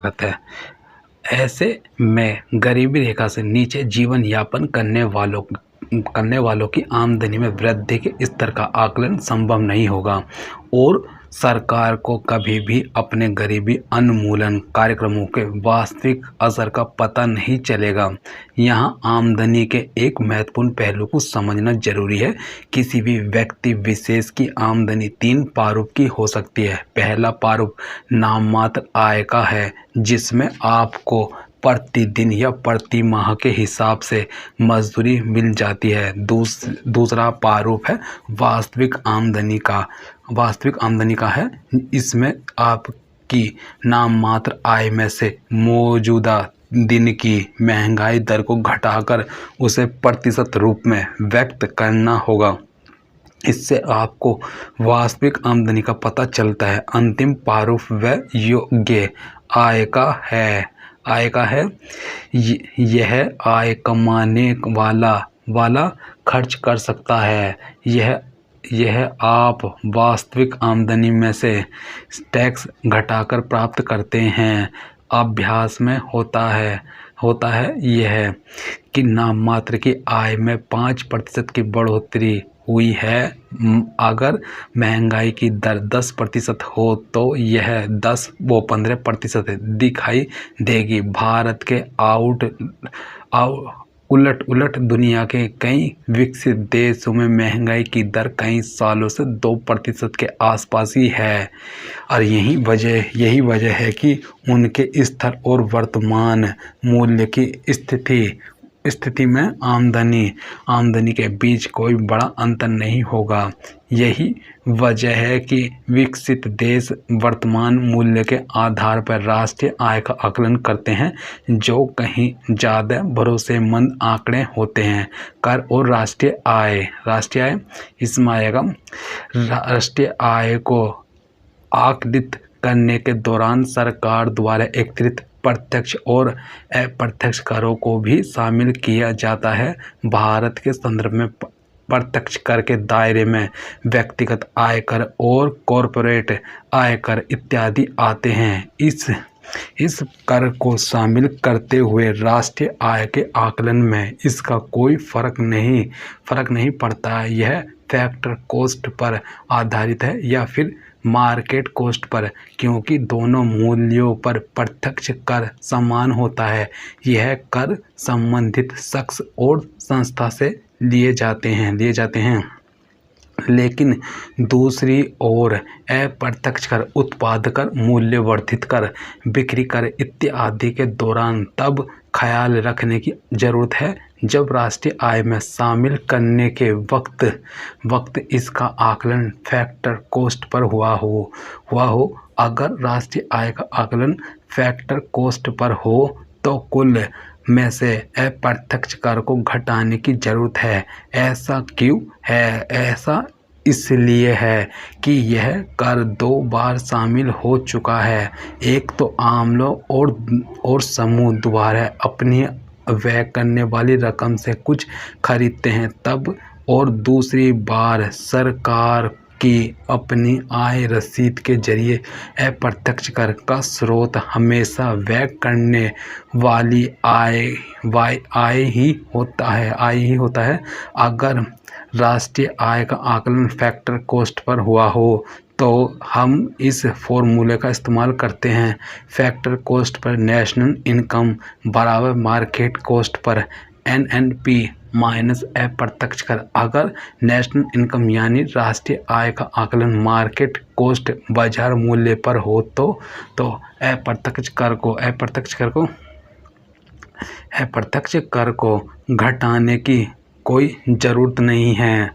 है। ऐसे में गरीबी रेखा से नीचे जीवन यापन करने वालों की आमदनी में वृद्धि के स्तर का आकलन संभव नहीं होगा और सरकार को कभी भी अपने गरीबी उन्मूलन कार्यक्रमों के वास्तविक असर का पता नहीं चलेगा। यहाँ आमदनी के एक महत्वपूर्ण पहलू को समझना जरूरी है। किसी भी व्यक्ति विशेष की आमदनी तीन प्रारूप की हो सकती है। पहला प्रारूप नाम मात्र आय का है, जिसमें आपको प्रतिदिन या प्रति माह के हिसाब से मजदूरी मिल जाती है। दूसरा प्रारूप है वास्तविक आमदनी का है। इसमें आपकी नाम मात्र आय में से मौजूदा दिन की महंगाई दर को घटाकर उसे प्रतिशत रूप में व्यक्त करना होगा। इससे आपको वास्तविक आमदनी का पता चलता है। अंतिम प्रारूप व योग्य आय का है। यह आय कमाने वाला खर्च कर सकता है। यह आप वास्तविक आमदनी में से टैक्स घटाकर प्राप्त करते हैं। अभ्यास में होता है यह कि नाम मात्र की आय में 5% की बढ़ोतरी हुई है। अगर महंगाई की दर 10% हो तो यह 15% दिखाई देगी। भारत के उलट दुनिया के कई विकसित देशों में महंगाई की दर कई सालों से 2% के आसपास ही है और यही वजह है कि उनके स्तर और वर्तमान मूल्य की स्थिति में आमदनी के बीच कोई बड़ा अंतर नहीं होगा। यही वजह है कि विकसित देश वर्तमान मूल्य के आधार पर राष्ट्रीय आय का आकलन करते हैं, जो कहीं ज़्यादा भरोसेमंद आंकड़े होते हैं। कर और राष्ट्रीय आय इसमें आएगा। राष्ट्रीय आय को आकलित करने के दौरान सरकार द्वारा एकत्रित प्रत्यक्ष और अप्रत्यक्ष करों को भी शामिल किया जाता है। भारत के संदर्भ में प्रत्यक्ष कर के दायरे में व्यक्तिगत आयकर और कॉरपोरेट आयकर इत्यादि आते हैं। इस कर को शामिल करते हुए राष्ट्रीय आय के आकलन में इसका कोई फर्क नहीं पड़ता। यह फैक्टर कॉस्ट पर आधारित है या फिर मार्केट कॉस्ट पर, क्योंकि दोनों मूल्यों पर प्रत्यक्ष कर समान होता है। यह कर संबंधित शख्स और संस्था से लिए जाते हैं। लेकिन दूसरी ओर अप्रत्यक्ष कर, उत्पाद कर, मूल्य वर्धित कर, बिक्री कर इत्यादि के दौरान तब ख्याल रखने की जरूरत है जब राष्ट्रीय आय में शामिल करने के वक्त इसका आकलन फैक्टर कॉस्ट पर हुआ हो। अगर राष्ट्रीय आय का आकलन फैक्टर कॉस्ट पर हो तो कुल में से अप्रत्यक्ष कर को घटाने की जरूरत है। ऐसा क्यों है? ऐसा इसलिए है कि यह कर दो बार शामिल हो चुका है। एक तो आम लोग और समूह द्वारा अपनी व्यय करने वाली रकम से कुछ खरीदते हैं तब, और दूसरी बार सरकार की अपनी आय रसीद के जरिए अप्रत्यक्ष कर का स्रोत हमेशा व्यय करने वाली आय ही होता है। अगर राष्ट्रीय आय का आकलन फैक्टर कॉस्ट पर हुआ हो तो हम इस फॉर्मूले का इस्तेमाल करते हैं। फैक्टर कॉस्ट पर नेशनल इनकम बराबर मार्केट कॉस्ट पर NNP माइनस अप्रत्यक्ष कर। अगर नेशनल इनकम यानी राष्ट्रीय आय का आकलन मार्केट कॉस्ट बाजार मूल्य पर हो तो अप्रत्यक्ष कर को घटाने की कोई ज़रूरत नहीं है।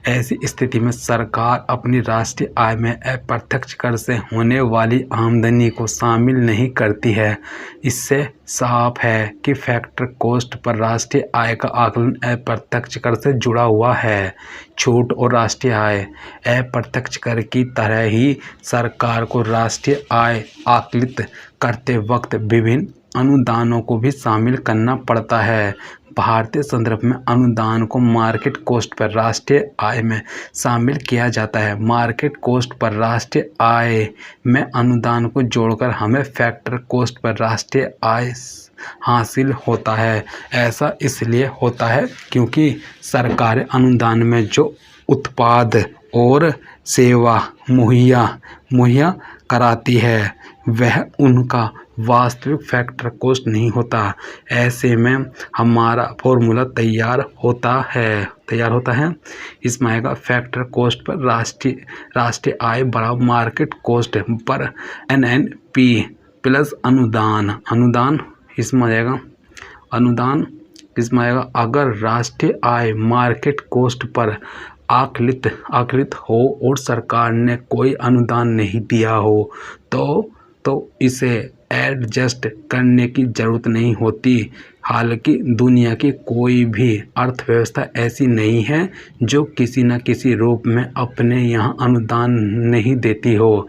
ऐसी स्थिति में सरकार अपनी राष्ट्रीय आय में अप्रत्यक्ष कर से होने वाली आमदनी को शामिल नहीं करती है। इससे साफ है कि फैक्टर कॉस्ट पर राष्ट्रीय आय का आकलन अप्रत्यक्ष कर से जुड़ा हुआ है। छूट और राष्ट्रीय आय अप्रत्यक्ष कर की तरह ही सरकार को राष्ट्रीय आय आकलित करते वक्त विभिन्न अनुदानों को भी शामिल करना पड़ता है। भारतीय संदर्भ में अनुदान को मार्केट कॉस्ट पर राष्ट्रीय आय में शामिल किया जाता है। मार्केट कॉस्ट पर राष्ट्रीय आय में अनुदान को जोड़कर हमें फैक्टर कॉस्ट पर राष्ट्रीय आय हासिल होता है। ऐसा इसलिए होता है क्योंकि सरकार अनुदान में जो उत्पाद और सेवा मुहैया कराती है वह उनका वास्तविक फैक्टर कॉस्ट नहीं होता। ऐसे में हमारा फॉर्मूला तैयार होता है। इसमें आएगा फैक्टर कॉस्ट पर राष्ट्रीय आय बराबर मार्केट कॉस्ट पर NNP प्लस अनुदान इसमें आएगा अगर राष्ट्रीय आय मार्केट कॉस्ट पर आकलित हो और सरकार ने कोई अनुदान नहीं दिया हो तो इसे एडजस्ट करने की ज़रूरत नहीं होती। हालांकि दुनिया की कोई भी अर्थव्यवस्था ऐसी नहीं है जो किसी न किसी रूप में अपने यहाँ अनुदान नहीं देती हो।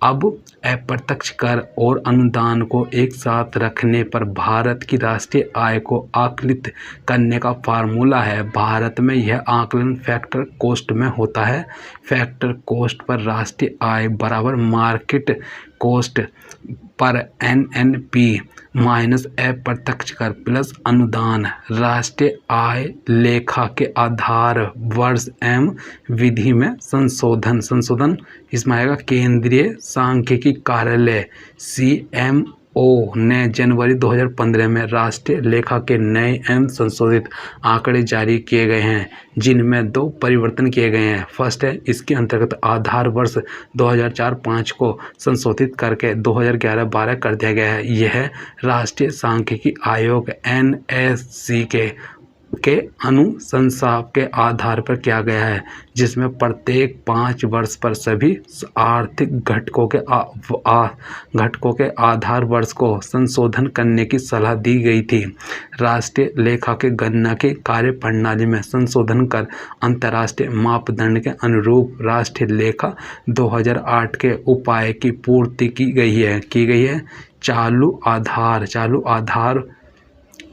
अब अप्रत्यक्ष कर और अनुदान को एक साथ रखने पर भारत की राष्ट्रीय आय को आकलित करने का फार्मूला है। भारत में यह आकलन फैक्टर कॉस्ट में होता है। फैक्टर कॉस्ट पर राष्ट्रीय आय बराबर मार्केट कॉस्ट पर NNP माइनस अप्रत्यक्ष कर प्लस अनुदान। राष्ट्रीय आय लेखा के आधार वर्ष एवं विधि में संशोधन इसमें आएगा। केंद्रीय सांख्यिकी कार्यालय CMO ने जनवरी 2015 में राष्ट्रीय लेखा के नए एवं संशोधित आंकड़े जारी किए गए हैं जिनमें 2 परिवर्तन किए गए हैं। फर्स्ट है इसके अंतर्गत आधार वर्ष 2004-05 को संशोधित करके 2011-12 कर दिया गया है। यह राष्ट्रीय सांख्यिकी आयोग NSC के अनुशंसा के आधार पर किया गया है जिसमें प्रत्येक 5 वर्ष पर सभी आर्थिक घटकों के आधार वर्ष को संशोधन करने की सलाह दी गई थी। राष्ट्रीय लेखा के गणना की कार्यप्रणाली में संशोधन कर अंतर्राष्ट्रीय मापदंड के अनुरूप राष्ट्रीय लेखा 2008 के उपाय की पूर्ति की गई है। चालू आधार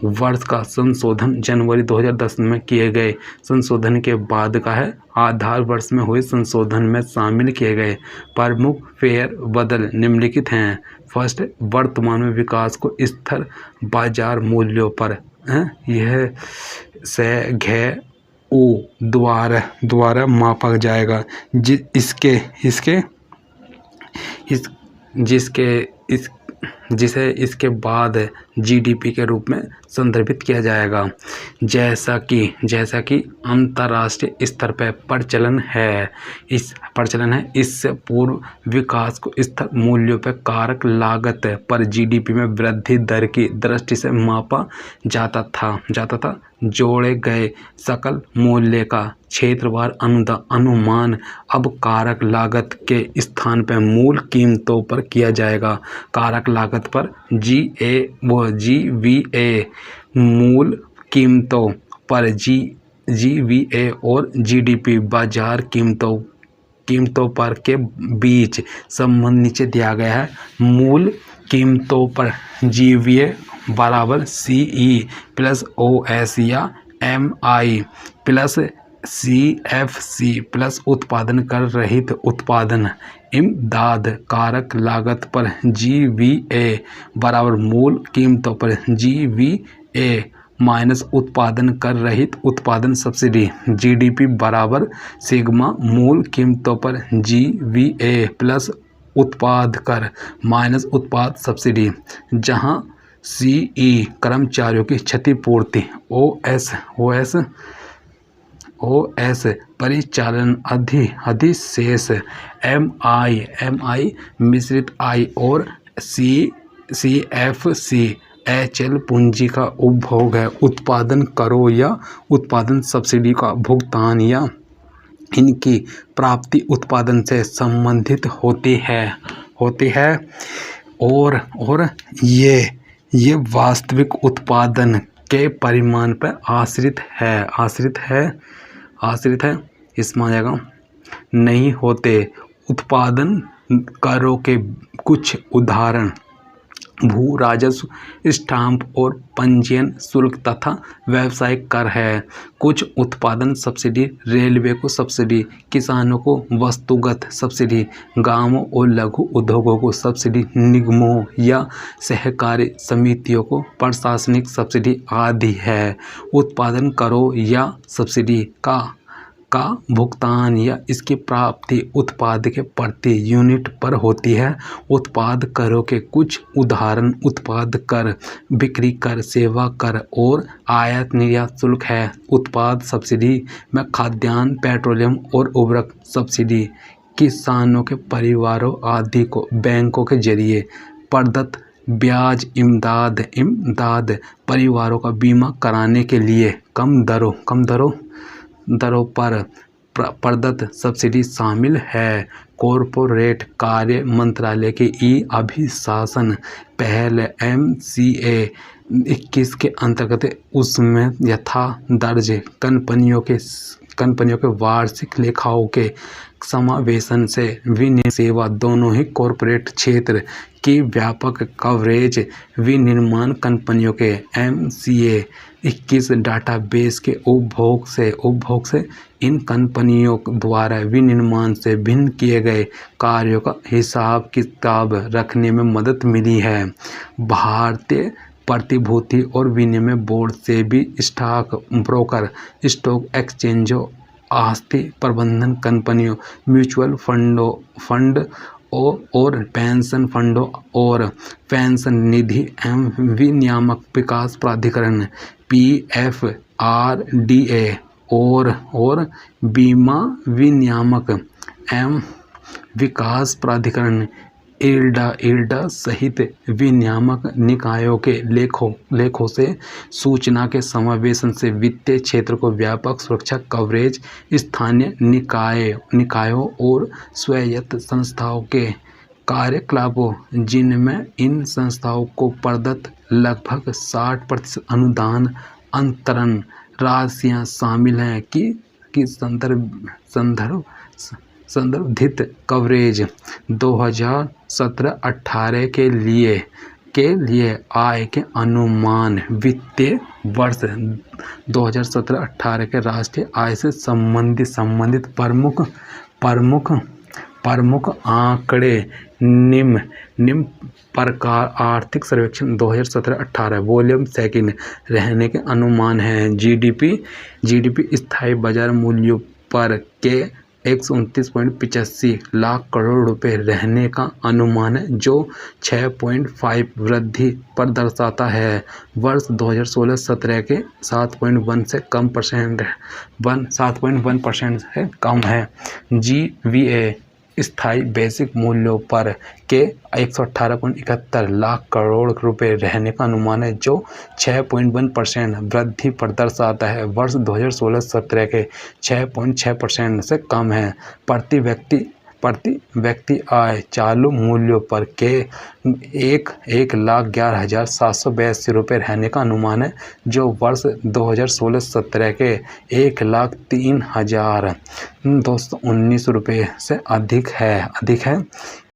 वर्ष का संशोधन जनवरी 2010 में किए गए संशोधन के बाद का है। आधार वर्ष में हुए संशोधन में शामिल किए गए प्रमुख फेर बदल निम्नलिखित हैं। फर्स्ट, वर्तमान में विकास को स्थिर बाजार मूल्यों पर यह से घ ओ द्वारा मापा जाएगा जिसे इसके बाद GDP के रूप में संदर्भित किया जाएगा। जैसा कि अंतर्राष्ट्रीय स्तर पर प्रचलन है इससे पूर्व विकास को स्थिर मूल्यों पर कारक लागत पर GDP में वृद्धि दर की दृष्टि से मापा जाता था। जोड़े गए सकल मूल्य का क्षेत्रवार अनुमान अब कारक लागत के स्थान पर मूल कीमतों पर किया जाएगा। कारक लागत पर GVA, मूल कीमतों पर GVA और GDP बाजार कीमतों पर के बीच संबंध नीचे दिया गया है। मूल कीमतों पर GVA बराबर CE प्लस OS या MI प्लस CFC प्लस उत्पादन कर रहित उत्पादन इमदाद। कारक लागत पर GVA बराबर मूल कीमतों पर GVA माइनस उत्पादन कर रहित उत्पादन सब्सिडी। GDP बराबर सिग्मा मूल कीमतों पर GVA प्लस उत्पाद कर माइनस उत्पाद सब्सिडी। जहां CE कर्मचारियों की क्षतिपूर्ति, OS परिचालन अधिशेष, MI मिश्रित आय और CFC HL पूंजी का उपभोग है। उत्पादन करों या उत्पादन सब्सिडी का भुगतान या इनकी प्राप्ति उत्पादन से संबंधित होती है और ये वास्तविक उत्पादन के परिमाण पर आश्रित है। इसमें आ जाएगा नहीं होते। उत्पादन करों के कुछ उदाहरण भू राजस्व, स्टाम्प और पंजीयन शुल्क तथा व्यावसायिक कर है। कुछ उत्पादन सब्सिडी, रेलवे को सब्सिडी, किसानों को वस्तुगत सब्सिडी, गांवों और लघु उद्योगों को सब्सिडी, निगमों या सहकारी समितियों को प्रशासनिक सब्सिडी आदि है। उत्पादन करों या सब्सिडी का भुगतान या इसकी प्राप्ति उत्पाद के प्रति यूनिट पर होती है। उत्पाद करों के कुछ उदाहरण उत्पाद कर, बिक्री कर, सेवा कर और आयात निर्यात शुल्क है। उत्पाद सब्सिडी में खाद्यान्न, पेट्रोलियम और उर्वरक सब्सिडी, किसानों के परिवारों आदि को बैंकों के जरिए प्रदत्त ब्याज इमदाद, परिवारों का बीमा कराने के लिए कम दरों पर प्रदत्त सब्सिडी शामिल है। कॉरपोरेट कार्य मंत्रालय की ई-अभिशासन पहल MCA 21 के अंतर्गत उसमें यथा दर्ज कंपनियों के वार्षिक लेखाओं के समावेशन से विनिर्माण सेवा दोनों ही कॉरपोरेट क्षेत्र की व्यापक कवरेज, विनिर्माण कंपनियों के MCA 21 डाटाबेस के उपभोग से इन कंपनियों द्वारा विनिर्माण से भिन्न किए गए कार्यों का हिसाब किताब रखने में मदद मिली है। भारतीय प्रतिभूति और विनिमय बोर्ड से भी स्टॉक ब्रोकर, स्टॉक एक्सचेंजों, आस्ति प्रबंधन कंपनियों, म्यूचुअल फंड और पेंशन फंडों और पेंशन निधि एवं विनियामक विकास प्राधिकरण PFRDA और बीमा विनियामक एवं विकास प्राधिकरण IRDA सहित विनियामक निकायों के लेखों से सूचना के समावेशन से वित्तीय क्षेत्र को व्यापक सुरक्षा कवरेज, स्थानीय निकायों और स्वायत्त संस्थाओं के कार्यकलापों जिनमें इन संस्थाओं को प्रदत्त लगभग 60% अनुदान अंतरण राशियां शामिल हैं की संदर्भित कवरेज 2017-18 के लिए आय के अनुमान वित्तीय वर्ष 2017-18 के राष्ट्रीय आय से संबंधित प्रमुख आंकड़े निम्न प्रकार आर्थिक सर्वेक्षण 2017-18 वॉल्यूम 2 रहने के अनुमान हैं। जीडीपी स्थायी बाजार मूल्यों पर के 129.85 लाख करोड़ रुपए रहने का अनुमान है, जो 6.5 वृद्धि पर दर्शाता है। वर्ष 2016-17 के 7.1% से कम है। GVA स्थायी बेसिक मूल्यों पर के 118.71 लाख करोड़ रुपए रहने का अनुमान है, जो 6.1% वृद्धि पर दर्शाता है। वर्ष 2016-17 के 6.6% से कम है। प्रति व्यक्ति आय चालू मूल्यों पर के 1,11,782 रुपये रहने का अनुमान है, जो वर्ष 2016-17 के 1,03,219 रुपये से अधिक है।